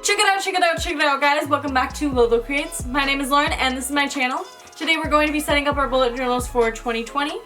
Check it out guys, welcome back to Lolo Creates. My name is Lauren and this is my channel. Today we're going to be setting up our bullet journals for 2020.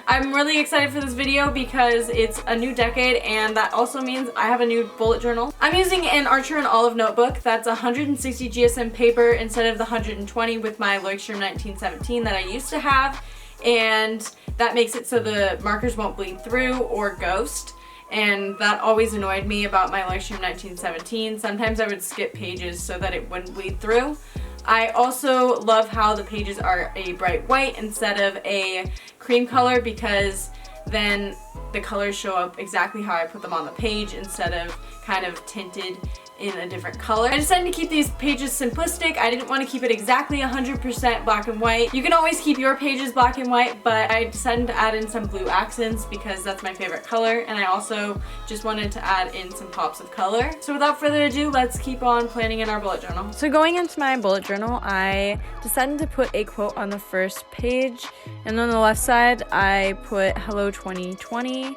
I'm really excited for this video because it's a new decade and that also means I have a new bullet journal. I'm using an Archer and Olive notebook that's 160 GSM paper instead of the 120 with my Leuchtturm 1917 that I used to have, and that makes it so the markers won't bleed through or ghost. And that always annoyed me about my Leuchtturm 1917. Sometimes I would skip pages so that it wouldn't bleed through. I also love how the pages are a bright white instead of a cream color, because then the colors show up exactly how I put them on the page instead of kind of tinted in a different color. I decided to keep these pages simplistic. I didn't want to keep it exactly 100% black and white. You can always keep your pages black and white, but I decided to add in some blue accents because that's my favorite color, and I also just wanted to add in some pops of color. So without further ado, let's keep on planning in our bullet journal. So going into my bullet journal, I decided to put a quote on the first page, and on the left side I put Hello 2020,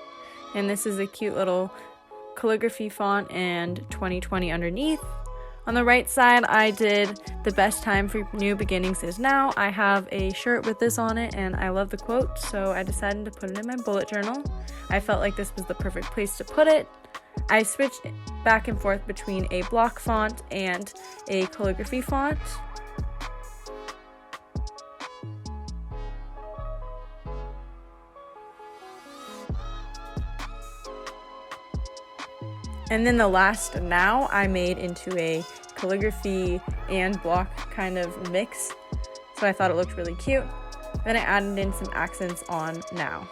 and this is a cute little calligraphy font and 2020 underneath. On the right side I did the best time for new beginnings is now. I have a shirt with this on it and I love the quote, so I decided to put it in my bullet journal. I felt like this was the perfect place to put it. I switched back and forth between a block font and a calligraphy font. And then the last now I made into a calligraphy and block kind of mix, so I thought it looked really cute. Then I added in some accents on now.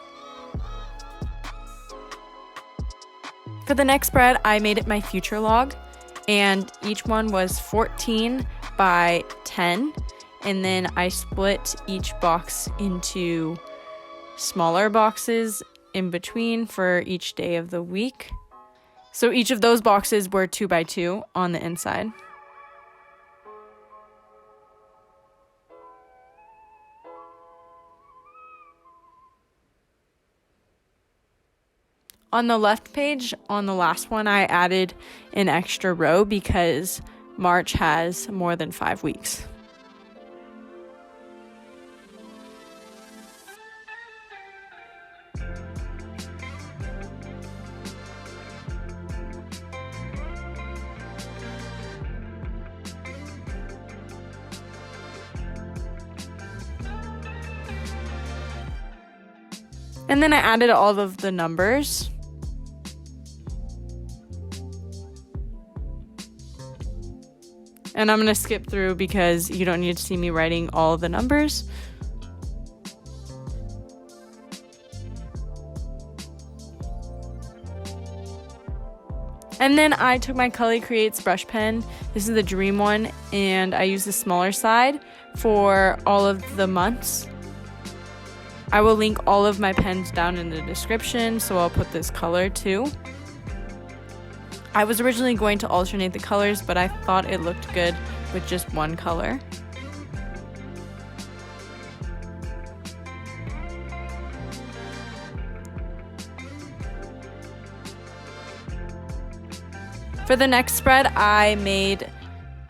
For the next spread, I made it my future log, and each one was 14 by 10, and then I split each box into smaller boxes in between for each day of the week. So each of those boxes were 2 by 2 on the inside. On the left page, on the last one, I added an extra row because March has more than 5 weeks. And then I added all of the numbers. And I'm going to skip through because you don't need to see me writing all of the numbers. And then I took my Color Creates brush pen. This is the Dream one, and I used the smaller side for all of the months. I will link all of my pens down in the description, so I'll put this color too. I was originally going to alternate the colors, but I thought it looked good with just one color. For the next spread, I made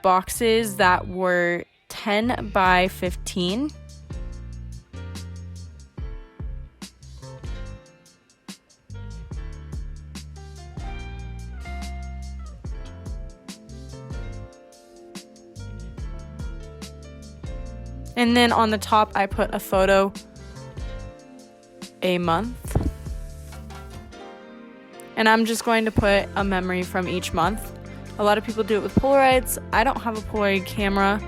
boxes that were 10 by 15. And then on the top, I put a photo a month. And I'm just going to put a memory from each month. A lot of people do it with Polaroids. I don't have a Polaroid camera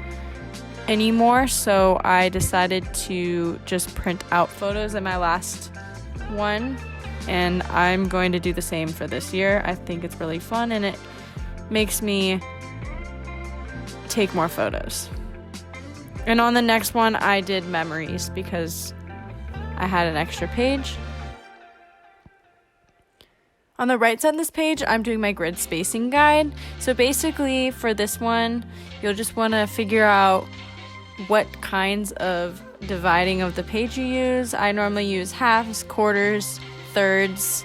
anymore, so I decided to just print out photos in my last one. And I'm going to do the same for this year. I think it's really fun and it makes me take more photos. And on the next one, I did memories because I had an extra page. On the right side of this page, I'm doing my grid spacing guide. So basically for this one, you'll just want to figure out what kinds of dividing of the page you use. I normally use halves, quarters, thirds,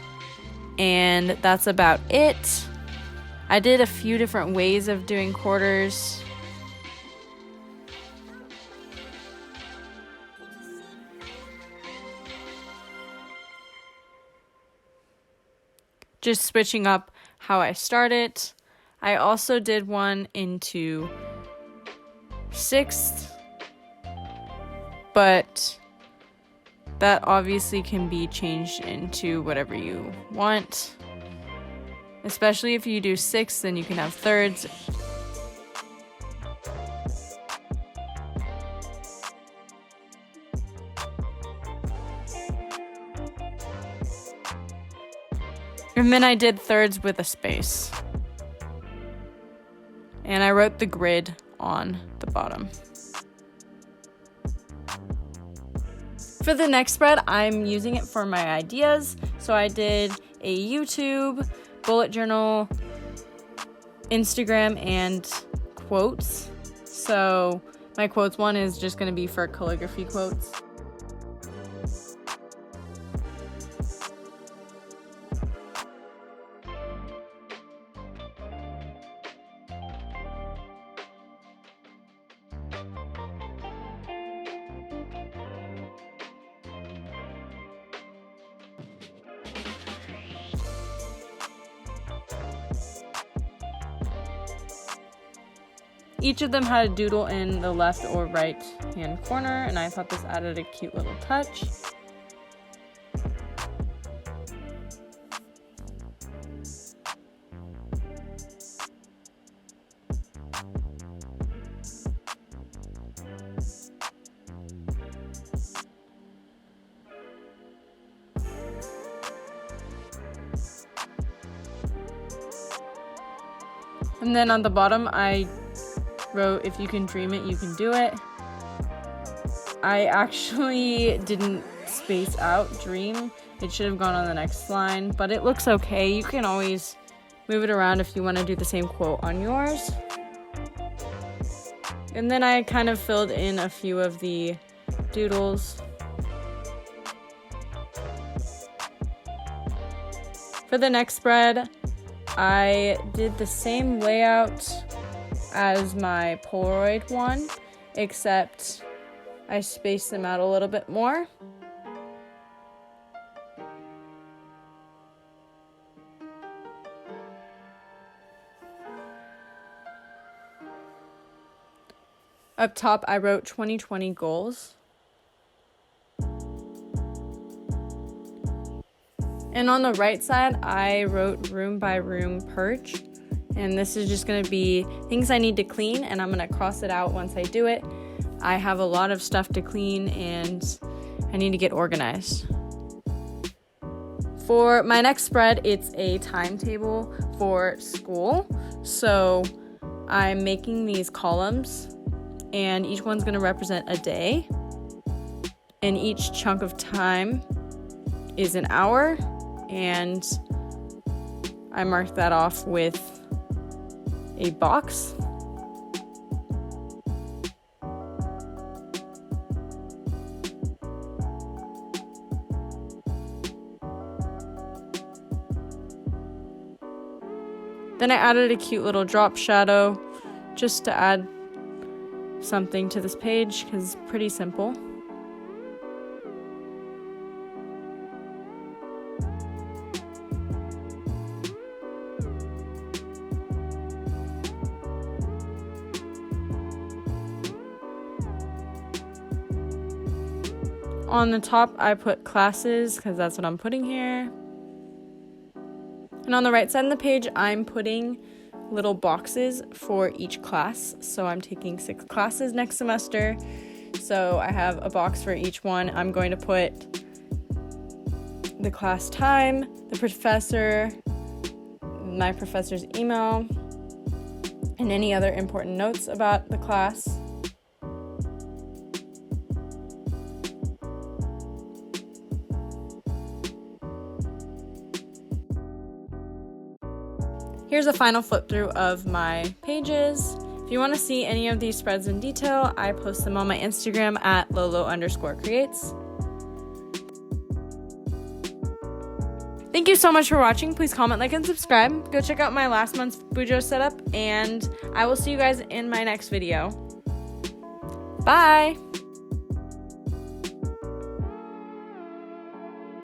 and that's about it. I did a few different ways of doing quarters. Just switching up how I start it. I also did one into 6th, but that obviously can be changed into whatever you want. Especially if you do 6th, then you can have 3rds. And then I did 3rds with a space. And I wrote the grid on the bottom. For the next spread, I'm using it for my ideas. So I did a YouTube, bullet journal, Instagram, and quotes. So my quotes one is just going to be for calligraphy quotes. Each of them had a doodle in the left or right hand corner, and I thought this added a cute little touch. And then on the bottom, I wrote, "If you can dream it, you can do it." I actually didn't space out dream. It should have gone on the next line, but it looks okay. You can always move it around if you want to do the same quote on yours. And then I kind of filled in a few of the doodles. For the next spread, I did the same layout as my Polaroid one, except I spaced them out a little bit more. Up top, I wrote 2020 goals. And on the right side, I wrote room by room purge. And this is just going to be things I need to clean, and I'm going to cross it out once I do it. I have a lot of stuff to clean, and I need to get organized. For my next spread, it's a timetable for school. So I'm making these columns, and each one's going to represent a day. And each chunk of time is an hour, and I marked that off with a box. Then I added a cute little drop shadow just to add something to this page because it's pretty simple. On the top, I put classes because that's what I'm putting here. And on the right side of the page, I'm putting little boxes for each class. So I'm taking 6 classes next semester. So I have a box for each one. I'm going to put the class time, the professor, my professor's email, and any other important notes about the class. Here's a final flip through of my pages. If you want to see any of these spreads in detail, I post them on my Instagram at Lolo_creates. Thank you so much for watching. Please comment, like, and subscribe. Go check out my last month's BUJO setup, and I will see you guys in my next video. Bye!